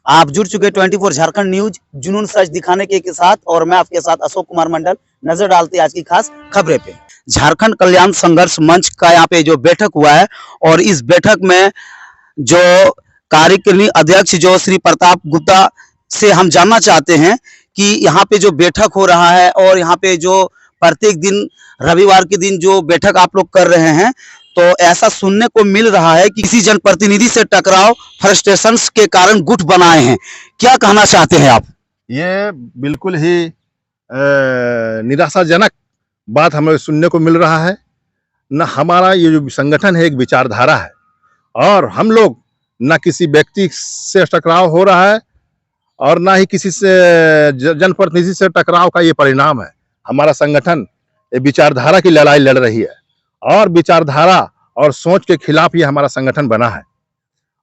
आप जुड़ चुके 24 झारखंड न्यूज जुनून सच दिखाने के साथ, और मैं आपके साथ अशोक कुमार मंडल। नजर डालते आज की खास खबरें पे। झारखंड कल्याण संघर्ष मंच का यहाँ पे जो बैठक हुआ है, और इस बैठक में जो कार्यकारिणी अध्यक्ष जो श्री प्रताप गुप्ता से हम जानना चाहते हैं कि यहाँ पे जो बैठक हो रहा है, और यहाँ पे जो प्रत्येक दिन रविवार के दिन जो बैठक आप लोग कर रहे हैं, तो ऐसा सुनने को मिल रहा है कि किसी जनप्रतिनिधि से टकराव फ्रस्ट्रेशन के कारण गुट बनाए हैं। क्या कहना चाहते हैं आप? ये बिल्कुल ही निराशाजनक बात हमें सुनने को मिल रहा है। न हमारा ये जो संगठन है एक विचारधारा है, और हम लोग न किसी व्यक्ति से टकराव हो रहा है और ना ही किसी से जनप्रतिनिधि से टकराव का ये परिणाम है। हमारा संगठन ये विचारधारा की लड़ाई लड़ रही है, और विचारधारा और सोच के खिलाफ ये हमारा संगठन बना है।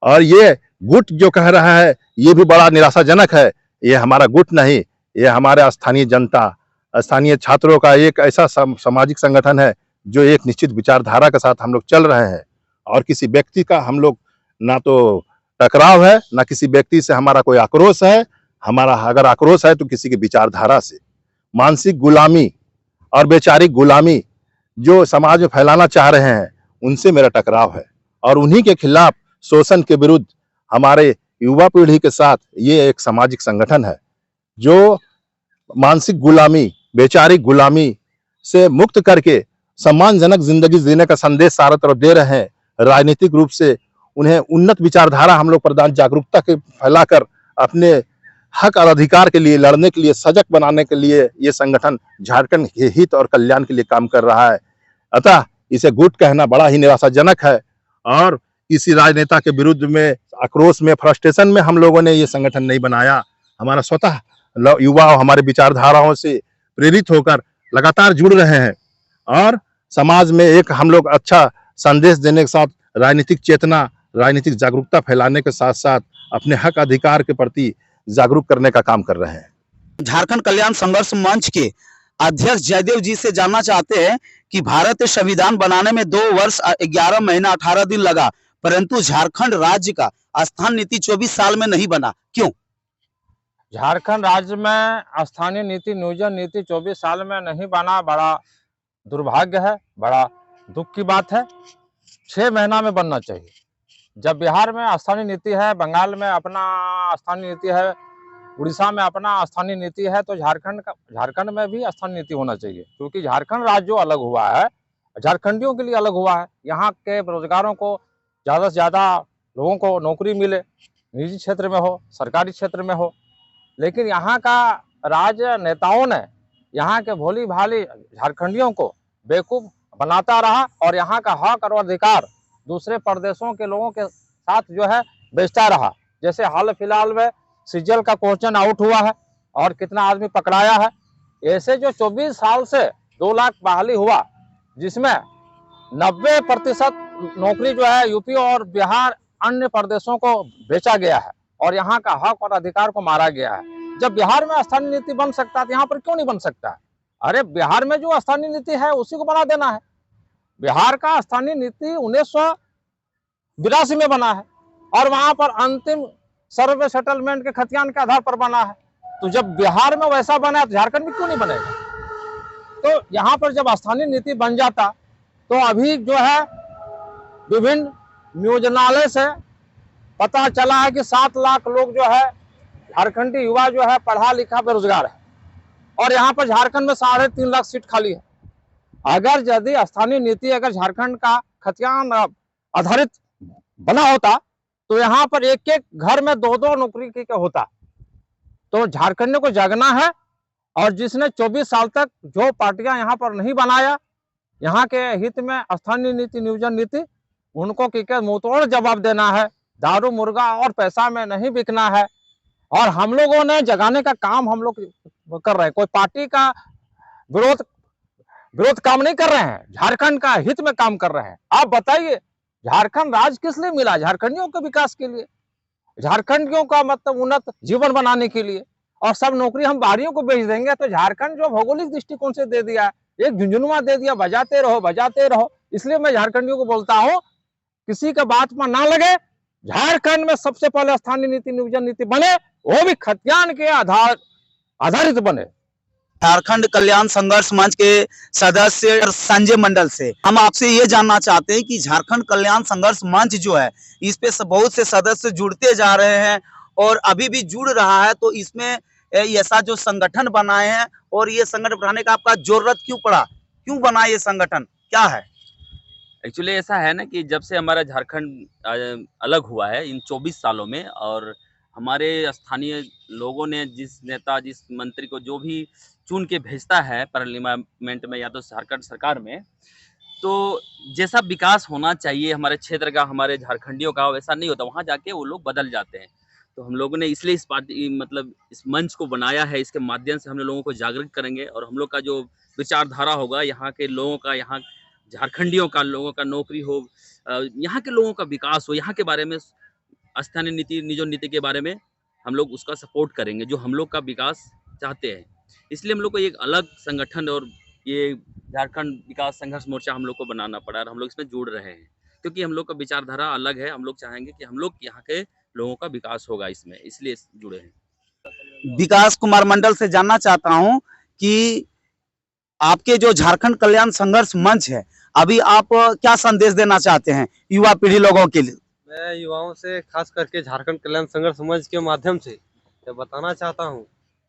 और ये गुट जो कह रहा है ये भी बड़ा निराशाजनक है। ये हमारा गुट नहीं, ये हमारे स्थानीय जनता, स्थानीय छात्रों का एक ऐसा सामाजिक संगठन है जो एक निश्चित विचारधारा के साथ हम लोग चल रहे हैं। और किसी व्यक्ति का हम लोग ना तो टकराव है, ना किसी व्यक्ति से हमारा कोई आक्रोश है। हमारा अगर आक्रोश है तो किसी की विचारधारा से। मानसिक गुलामी और वैचारिक गुलामी जो समाज में फैलाना चाह रहे हैं उनसे मेरा टकराव है, और उन्हीं के खिलाफ शोषण के विरुद्ध हमारे युवा पीढ़ी के साथ ये एक सामाजिक संगठन है जो मानसिक गुलामी, वैचारिक गुलामी से मुक्त करके सम्मानजनक जिंदगी जीने का संदेश सारा तरफ दे रहे हैं। राजनीतिक रूप से उन्हें उन्नत विचारधारा हम लोग प्रदान, जागरूकता के फैलाकर अपने हक और अधिकार के लिए लड़ने के लिए, सजग बनाने के लिए ये संगठन झारखंड के हित और कल्याण के लिए काम कर रहा है। अतः इसे गुट कहना बड़ा ही निराशाजनक है, और किसी राजनेता के विरुद्ध में, आक्रोश में, फ्रस्ट्रेशन में हम लोगों ने ये संगठन नहीं बनाया। हमारा स्वतः युवा हमारे विचारधाराओं से प्रेरित होकर लगातार जुड़ रहे हैं, और समाज में एक हम लोग अच्छा संदेश देने के साथ राजनीतिक चेतना, राजनीतिक जागरूकता फैलाने के साथ साथ अपने हक अधिकार के प्रति जागरूक करने का काम कर रहे हैं। झारखंड कल्याण संघर्ष मंच के अध्यक्ष जयदेव जी से जानना चाहते हैं कि भारतीय संविधान बनाने में 2 वर्ष 11 महीना 18 दिन लगा, परंतु झारखंड राज्य का स्थान नीति 24 साल में नहीं बना, क्यों? झारखंड राज्य में स्थानीय नीति, नियोजन नीति 24 साल में नहीं बना, बड़ा दुर्भाग्य है, बड़ा दुख की बात है। 6 महीना में बनना चाहिए। जब बिहार में स्थानीय नीति है, बंगाल में अपना स्थानीय नीति है, उड़ीसा में अपना स्थानीय नीति है, तो झारखंड में भी स्थानीय नीति होना चाहिए। क्योंकि झारखंड राज्य जो अलग हुआ है, झारखंडियों के लिए अलग हुआ है। यहाँ के बेरोजगारों को ज़्यादा से ज़्यादा लोगों को नौकरी मिले, निजी क्षेत्र में हो, सरकारी क्षेत्र में हो। लेकिन यहाँ का राजनेताओं ने यहाँ के भोली भाली झारखंडियों को बेवकूफ़ बनाता रहा, और यहाँ का हक और अधिकार दूसरे प्रदेशों के लोगों के साथ जो है बेचता रहा। जैसे हाल फिलहाल में सीजल का क्वेश्चन आउट हुआ है और कितना आदमी पकड़ाया है। ऐसे जो 24 साल से 2 लाख बहाली हुआ, जिसमें 90% नौकरी जो है यूपी और बिहार अन्य प्रदेशों को बेचा गया है, और यहाँ का हक और अधिकार को मारा गया है। जब बिहार में स्थानीय नीति बन सकता है तो यहाँ पर क्यों नहीं बन सकता है? अरे बिहार में जो स्थानीय नीति है उसी को बना देना है। बिहार का स्थानीय नीति 1982 में बना है, और वहां पर अंतिम सर्वे सेटलमेंट के खतियान के आधार पर बना है। तो जब बिहार में वैसा बना है तो झारखंड में क्यों नहीं बनेगा? तो यहाँ पर जब स्थानीय नीति बन जाता तो अभी जो है विभिन्न नियोजनालय से पता चला है कि 7 लाख लोग जो है झारखंडी युवा जो है पढ़ा लिखा बेरोजगार है, और यहाँ पर झारखंड में 3.5 लाख सीट खाली है। अगर यदि स्थानीय नीति अगर झारखंड का खतियान आधारित बना होता तो यहाँ पर एक एक घर में 2-2 नौकरी के होता। तो झारखंड को जागना है, और जिसने 24 साल तक जो पार्टियां यहाँ पर नहीं बनाया, यहाँ के हित में स्थानीय नीति, नियोजन नीति, उनको मुंहतोड़ जवाब देना है। दारू, मुर्गा और पैसा में नहीं बिकना है। और हम लोगों ने जगाने का काम हम लोग कर रहे हैं। कोई पार्टी का विरोध काम नहीं कर रहे हैं, झारखंड का हित में काम कर रहे हैं। आप बताइए, झारखंड राज्य किस लिए मिला? झारखंडियों के विकास के लिए, झारखंडियों का मतलब उन्नत जीवन बनाने के लिए। और सब नौकरी हम बाहरियों को बेच देंगे तो झारखंड जो भौगोलिक दृष्टिकोण से दे दिया, एक झुंझुनुआ दे दिया, बजाते रहो बजाते रहो। इसलिए मैं झारखंडियों को बोलता हूँ, किसी का बात में ना लगे, झारखंड में सबसे पहले स्थानीय नीति नियोजन नीति बने, वो भी खतियान के आधारित बने। झारखंड कल्याण संघर्ष मंच के सदस्य संजय मंडल से हम आपसे ये जानना चाहते हैं कि झारखंड कल्याण संघर्ष मंच जो है इस पे बहुत से सदस्य जुड़ते जा रहे हैं और अभी भी जुड़ रहा है, तो इसमें ऐसा जो संगठन बनाए हैं और ये संगठन बनाने का आपका जरूरत क्यों पड़ा, क्यों बना ये संगठन, क्या है? एक्चुअली ऐसा है ना कि जब से हमारा झारखंड अलग हुआ है इन 24 सालों में, और हमारे स्थानीय लोगों ने जिस नेता जिस मंत्री को जो भी चुन के भेजता है पार्लियामेंट में या तो झारखंड सरकार में, तो जैसा विकास होना चाहिए हमारे क्षेत्र का, हमारे झारखंडियों का, वैसा नहीं होता। वहाँ जाके वो लोग बदल जाते हैं। तो हम लोगों ने इसलिए इस पार्टी मतलब इस मंच को बनाया है। इसके माध्यम से हम लोगों को जागरूक करेंगे और हम लोग का जो विचारधारा होगा, यहाँ के लोगों का, यहाँ झारखंडियों का लोगों का नौकरी हो, यहाँ के लोगों का विकास हो, यहाँ के बारे में स्थानीय नीति नियोजन नीति के बारे में हम लोग उसका सपोर्ट करेंगे, जो हम लोग का विकास चाहते हैं। इसलिए हम लोग को एक अलग संगठन और ये झारखंड विकास संघर्ष मोर्चा हम लोग को बनाना पड़ा और हम लोग इसमें जुड़ रहे हैं, क्योंकि हम लोग का विचारधारा अलग है। हम लोग चाहेंगे कि हम लोग यहाँ के लोगों का विकास होगा इसमें, इसलिए जुड़े हैं। विकास कुमार मंडल से जानना चाहता हूं कि आपके जो झारखंड कल्याण संघर्ष मंच है, अभी आप क्या संदेश देना चाहते हैं युवा पीढ़ी लोगों के लिए? मैं युवाओं से खास करके झारखंड कल्याण संघर्ष मंच के माध्यम से ये बताना चाहता हूँ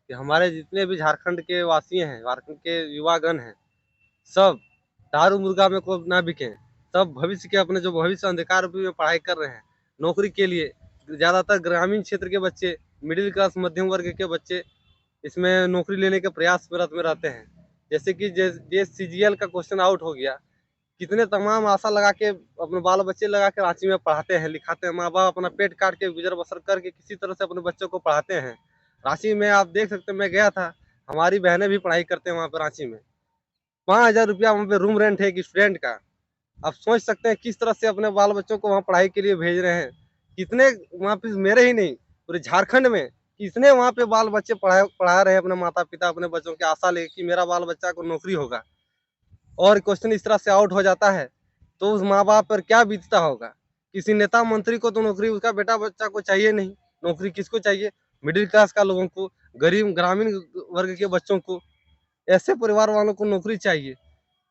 कि हमारे जितने भी झारखंड के वासी हैं, झारखंड के युवागण हैं, सब दारू मुर्गा में को ना बिकें। सब भविष्य के अपने जो भविष्य अंधकार में पढ़ाई कर रहे हैं नौकरी के लिए, ज़्यादातर ग्रामीण क्षेत्र के बच्चे, मिडिल क्लास मध्यम वर्ग के बच्चे इसमें नौकरी लेने के प्रयास में रहते हैं। जैसे कि CGL का क्वेश्चन आउट हो गया, कितने तमाम आशा लगा के अपने बाल बच्चे लगा के रांची में पढ़ाते हैं, लिखाते हैं। माँ बाप अपना पेट काट के गुजर बसर करके किसी तरह से अपने बच्चों को पढ़ाते हैं। रांची में आप देख सकते हैं, मैं गया था, हमारी बहनें भी पढ़ाई करते हैं वहाँ पर रांची में। 5,000 रुपया वहाँ पे रूम रेंट है एक स्टूडेंट का। आप सोच सकते हैं किस तरह से अपने बाल बच्चों को वहाँ पढ़ाई के लिए भेज रहे हैं। कितने वहाँ पे, मेरे ही नहीं पूरे झारखंड में कितने वहाँ पे बाल बच्चे पढ़ा रहे हैं अपने माता पिता अपने बच्चों की आशा ले कि मेरा बाल बच्चा को नौकरी होगा, और क्वेश्चन इस तरह से आउट हो जाता है तो उस माँ बाप पर क्या बीतता होगा। किसी नेता मंत्री को तो नौकरी उसका बेटा बच्चा को चाहिए नहीं, नौकरी किसको चाहिए? मिडिल क्लास का लोगों को, गरीब ग्रामीण वर्ग के बच्चों को, ऐसे परिवार वालों को नौकरी चाहिए।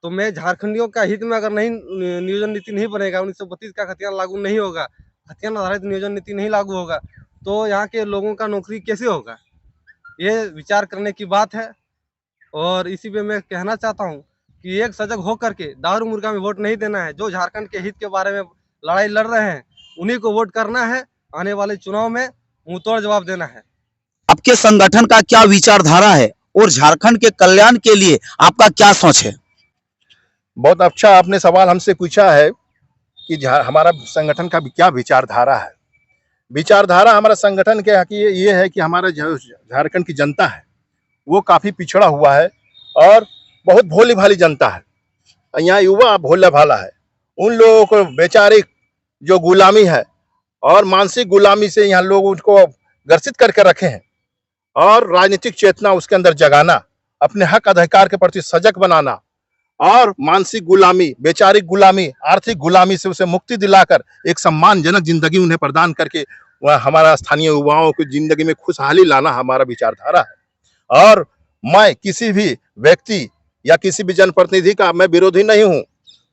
तो मैं झारखंडियों का हित में अगर नहीं नियोजन नीति नहीं बनेगा, 1932 का खतियान लागू नहीं होगा, खतियान आधारित नियोजन नीति नहीं लागू होगा, तो यहाँ के लोगों का नौकरी कैसे होगा? ये विचार करने की बात है। और इसी पे मैं कहना चाहता हूँ कि एक सजग होकर के दारू मुर्गा में वोट नहीं देना है। जो झारखंड के हित के बारे में लड़ाई लड़ रहे हैं उन्हीं को वोट करना है। आने वाले चुनाव में मुंहतोड़ जवाब देना है। आपके संगठन का क्या विचारधारा है और झारखंड के कल्याण के लिए आपका क्या सोच है? बहुत अच्छा आपने सवाल हमसे पूछा है कि हमारा संगठन का क्या विचारधारा है। विचारधारा हमारा संगठन के ये है कि हमारा जो झारखंड की जनता है वो काफ़ी पिछड़ा हुआ है और बहुत भोली भाली जनता है। यहाँ युवा भोला भाला है। उन लोगों को वैचारिक जो गुलामी है और मानसिक गुलामी से यहाँ लोग उनको ग्रसित करके रखे हैं, और राजनीतिक चेतना उसके अंदर जगाना, अपने हक अधिकार के प्रति सजग बनाना और मानसिक गुलामी, वैचारिक गुलामी, आर्थिक गुलामी से उसे मुक्ति दिलाकर एक सम्मानजनक जिंदगी उन्हें प्रदान करके वह हमारा स्थानीय युवाओं की जिंदगी में खुशहाली लाना हमारा विचारधारा है। और मैं किसी भी व्यक्ति या किसी भी जनप्रतिनिधि का मैं विरोधी नहीं हूँ।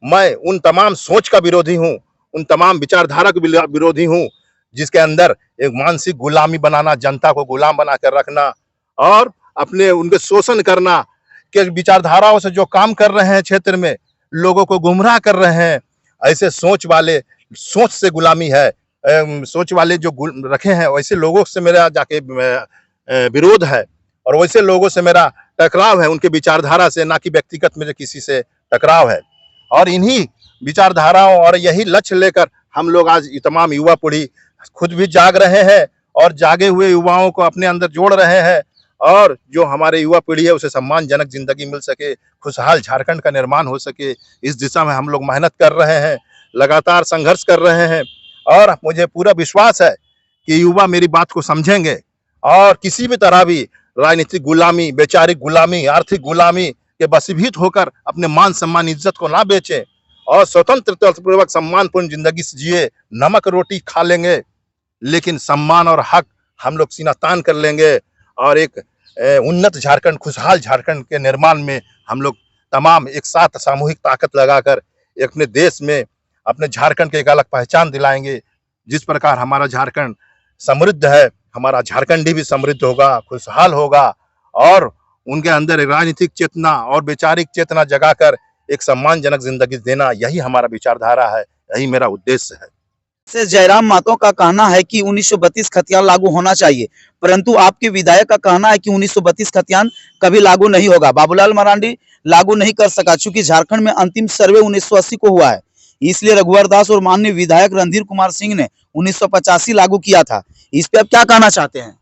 मैं उन तमाम सोच का विरोधी हूँ, उन तमाम विचारधारा का विरोधी हूँ जिसके अंदर एक मानसिक गुलामी बनाना, जनता को गुलाम बना कर रखना और अपने उनके शोषण करना के विचारधाराओं से जो काम कर रहे हैं, क्षेत्र में लोगों को गुमराह कर रहे हैं, ऐसे सोच वाले, सोच से गुलामी है, सोच वाले जो रखे हैं वैसे लोगों से मेरा जाके विरोध है और वैसे लोगों से मेरा टकराव है, उनके विचारधारा से, ना कि व्यक्तिगत मेरे किसी से टकराव है। और इन्हीं विचारधाराओं और यही लक्ष्य लेकर हम लोग आज तमाम युवा पीढ़ी खुद भी जाग रहे हैं और जागे हुए युवाओं को अपने अंदर जोड़ रहे हैं, और जो हमारे युवा पीढ़ी है उसे सम्मानजनक जिंदगी मिल सके, खुशहाल झारखंड का निर्माण हो सके, इस दिशा में हम लोग मेहनत कर रहे हैं, लगातार संघर्ष कर रहे हैं। और मुझे पूरा विश्वास है कि युवा मेरी बात को समझेंगे और किसी भी तरह भी राजनीतिक गुलामी, वैचारिक गुलामी, आर्थिक गुलामी के वशीभूत होकर अपने मान सम्मान, इज्जत को ना बेचें और स्वतंत्रता पूर्वक सम्मानपूर्ण जिंदगी से जिए। नमक रोटी खा लेंगे लेकिन सम्मान और हक हम लोग सीना तान कर लेंगे और एक उन्नत झारखंड, खुशहाल झारखंड के निर्माण में हम लोग तमाम एक साथ सामूहिक ताकत लगाकर अपने देश में अपने झारखंड की एक अलग पहचान दिलाएंगे। जिस प्रकार हमारा झारखंड समृद्ध है, हमारा झारखंडी भी समृद्ध होगा, खुशहाल होगा और उनके अंदर एक राजनीतिक चेतना और वैचारिक चेतना जगाकर एक सम्मानजनक जिंदगी देना, यही हमारा विचारधारा है, यही मेरा उद्देश्य है। से जयराम महतो का कहना है कि 1932 खतियान लागू होना चाहिए, परंतु आपके विधायक का कहना है कि 1932 खतियान कभी लागू नहीं होगा। बाबूलाल मरांडी लागू नहीं कर सका चूंकि झारखंड में अंतिम सर्वे 1980 को हुआ है, इसलिए रघुवर दास और माननीय विधायक रणधीर कुमार सिंह ने 1985 लागू किया था। इस पे आप क्या कहना चाहते हैं?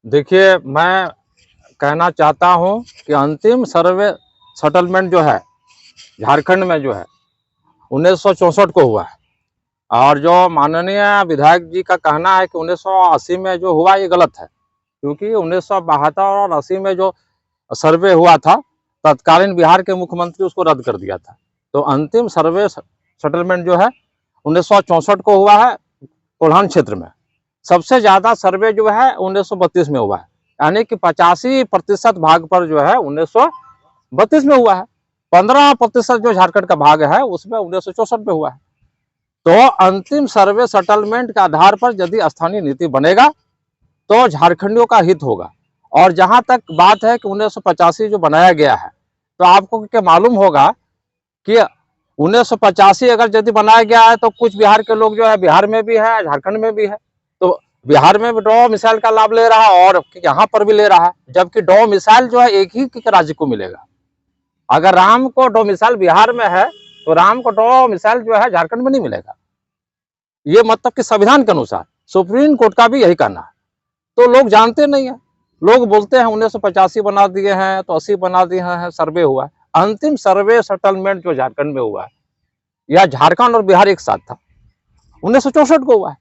देखिए, मैं कहना चाहता हूं कि अंतिम सर्वे सेटलमेंट जो है झारखंड में जो है 1964 को हुआ है और जो माननीय विधायक जी का कहना है कि 1980 में जो हुआ ये गलत है, क्योंकि 1972 और 80 में जो सर्वे हुआ था तत्कालीन बिहार के मुख्यमंत्री उसको रद्द कर दिया था। तो अंतिम सर्वे सेटलमेंट जो है 1964 को हुआ है कोल्हान क्षेत्र में। सबसे ज़्यादा सर्वे जो है 1932 में हुआ है, यानी कि 85% भाग पर जो है 1932 में हुआ है। 15% जो झारखंड का भाग है उसमें 1964 में हुआ है। तो अंतिम सर्वे सेटलमेंट के आधार पर यदि स्थानीय नीति बनेगा तो झारखंडियों का हित होगा। और जहां तक बात है कि 1985 जो बनाया गया है, तो आपको क्या मालूम होगा कि 1985 अगर यदि बनाया गया है तो कुछ बिहार के लोग जो है बिहार में भी है, झारखंड में भी है, तो बिहार में भी डॉ मिसाइल का लाभ ले रहा है और यहाँ पर भी ले रहा है, जबकि डॉ मिसाइल जो है एक ही राज्य को मिलेगा। अगर राम को डॉ मिसाइल बिहार में है तो राम को डॉ मिसाइल जो है झारखंड में नहीं मिलेगा। ये मतलब कि संविधान के अनुसार सुप्रीम कोर्ट का भी यही कहना है। तो लोग जानते नहीं है, लोग बोलते हैं 1985 बना दिए हैं तो 80 बना दिए हैं, सर्वे हुआ है। अंतिम सर्वे सेटलमेंट जो झारखंड में हुआ है, या झारखंड और बिहार एक साथ था, 1964 को हुआ है।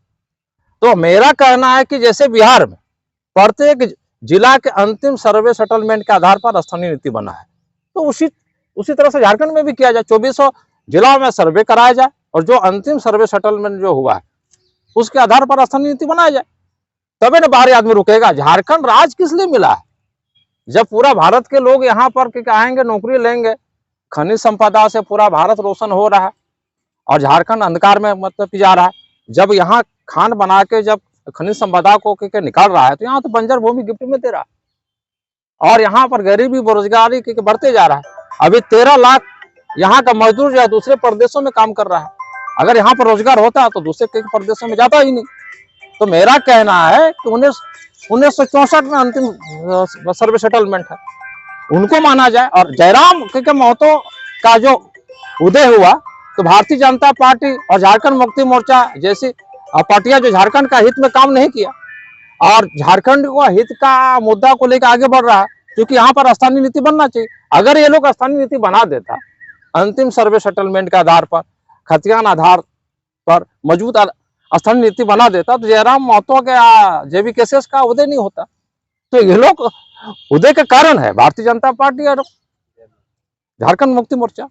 तो मेरा कहना है कि जैसे बिहार में प्रत्येक जिला के अंतिम सर्वे सेटलमेंट के आधार पर स्थानीय नीति बना है, तो उसी तरह से झारखंड में भी किया जाए। 2400 जिला में सर्वे कराया जाए और जो अंतिम सर्वे सेटलमेंट जो हुआ है उसके आधार पर स्थानीय नीति बनाया जाए, तभी ना बाहरी आदमी रुकेगा। झारखंड राज्य किस लिए मिला है? जब पूरा भारत के लोग यहाँ पर आएंगे, नौकरी लेंगे, खनिज संपदा से पूरा भारत रोशन हो रहा है और झारखंड अंधकार में मतलब कि जा रहा है। जब यहाँ खान बना के जब खनिज संपदा को निकाल रहा है तो यहाँ तो बंजर भूमि गिफ्ट में दे रहा है और यहाँ पर गरीबी बेरोजगारी बढ़ते जा रहा है। अभी 13 लाख यहाँ का मजदूर जो है दूसरे प्रदेशों में काम कर रहा है। अगर यहाँ पर रोजगार होता तो दूसरे के प्रदेशों में जाता ही नहीं। तो मेरा कहना है कि 1964 में अंतिम सर्वे सेटलमेंट है, उनको माना जाए। और जयराम महतो का जो उदय हुआ तो भारतीय जनता पार्टी और झारखंड मुक्ति मोर्चा जैसी पार्टियां जो झारखंड का हित में काम नहीं किया और झारखंड को हित का मुद्दा को लेकर आगे बढ़ रहा है, क्योंकि यहाँ पर स्थानीय नीति बनना चाहिए। अगर ये लोग स्थानीय नीति बना देता अंतिम सर्वे सेटलमेंट के आधार पर, खतियान आधार पर मजबूत स्थानीय नीति बना देता तो जयराम महतो के जेबी केसेस का उदय नहीं होता। तो ये लोग उदय के कारण है भारतीय जनता पार्टी और झारखंड मुक्ति मोर्चा।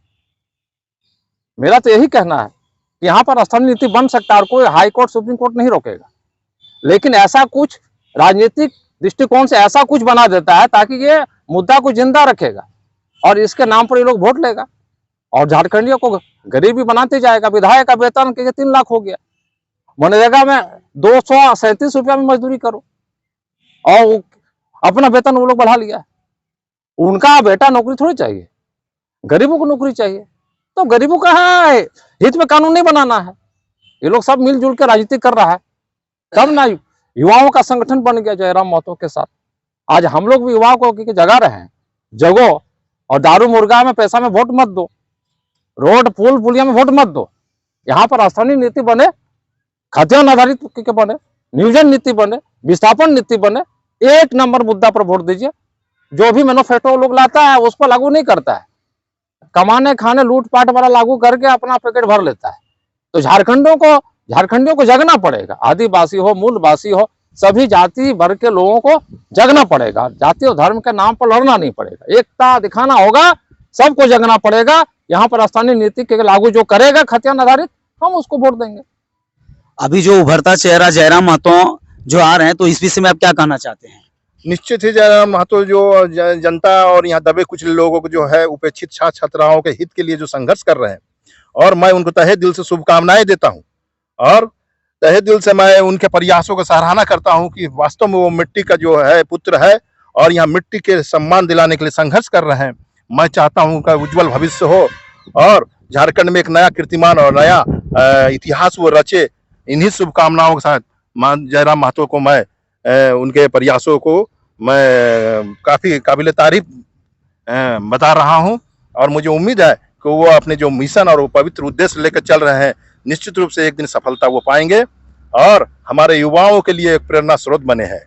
मेरा तो यही कहना है कि यहाँ पर स्थानीय नीति बन सकता है और कोई हाई कोर्ट सुप्रीम कोर्ट नहीं रोकेगा, लेकिन ऐसा कुछ राजनीतिक दृष्टिकोण से ऐसा कुछ बना देता है ताकि ये मुद्दा को जिंदा रखेगा और इसके नाम पर ये लोग वोट लेगा और झारखंडियों को गरीबी बनाते जाएगा। विधायक का वेतन 3 लाख हो गया, मनरेगा में 237 रुपया में मजदूरी करो और अपना वेतन वो लोग बढ़ा लिया। उनका बेटा नौकरी थोड़ी चाहिए, गरीबों को नौकरी चाहिए। तो गरीबों का है हित में कानून नहीं बनाना है। ये लोग सब मिलजुल के राजनीति कर रहा है, तब ना युवाओं का संगठन बन गया जयराम महतो के साथ। आज हम लोग भी युवाओं को जगा रहे हैं, जगो और दारू मुर्गा में पैसा में वोट मत दो, रोड पुल पुलिया में वोट मत दो। यहाँ पर स्थानीय नीति बने, खाद्यान्न आधारित बने, नियोजन नीति बने, विस्थापन नीति बने, 1 नंबर मुद्दा पर वोट दीजिए। जो भी मैन्युफैक्चर लोग लाता है उस पर लागू नहीं करता है, कमाने खाने लूटपाट वाला लागू करके अपना पैकेट भर लेता है। तो झारखंडियों को जगना पड़ेगा, आदिवासी हो, मूलवासी हो, सभी जाति वर्ग के लोगों को जगना पड़ेगा। जाति और धर्म के नाम पर लड़ना नहीं पड़ेगा, एकता दिखाना होगा, सबको जगना पड़ेगा। यहाँ पर स्थानीय नीति के लागू जो करेगा खतियान आधारित, हम उसको वोट देंगे। अभी जो उभरता चेहरा जयराम महतो जो आ रहे हैं, तो इस विषय में आप क्या कहना चाहते हैं? निश्चित ही जयराम महतो जो जनता और यहाँ दबे कुछ लोगों को जो है उपेक्षित छात्र छात्राओं के हित के लिए जो संघर्ष कर रहे हैं, और मैं उनको तहे दिल से शुभकामनाएं देता हूँ और तहे दिल से मैं उनके प्रयासों का सराहना करता हूँ कि वास्तव में वो मिट्टी का जो है पुत्र है और यहाँ मिट्टी के सम्मान दिलाने के लिए संघर्ष कर रहे हैं। मैं चाहता हूँ उनका उज्जवल भविष्य हो और झारखंड में एक नया कीर्तिमान और नया इतिहास वो रचे। इन्हीं शुभकामनाओं के साथ जयराम महतो को मैं उनके प्रयासों को मैं काफी काबिल तारीफ बता रहा हूं और मुझे उम्मीद है कि वो अपने जो मिशन और वो पवित्र उद्देश्य लेकर चल रहे हैं, निश्चित रूप से एक दिन सफलता वो पाएंगे और हमारे युवाओं के लिए एक प्रेरणा स्रोत बने हैं।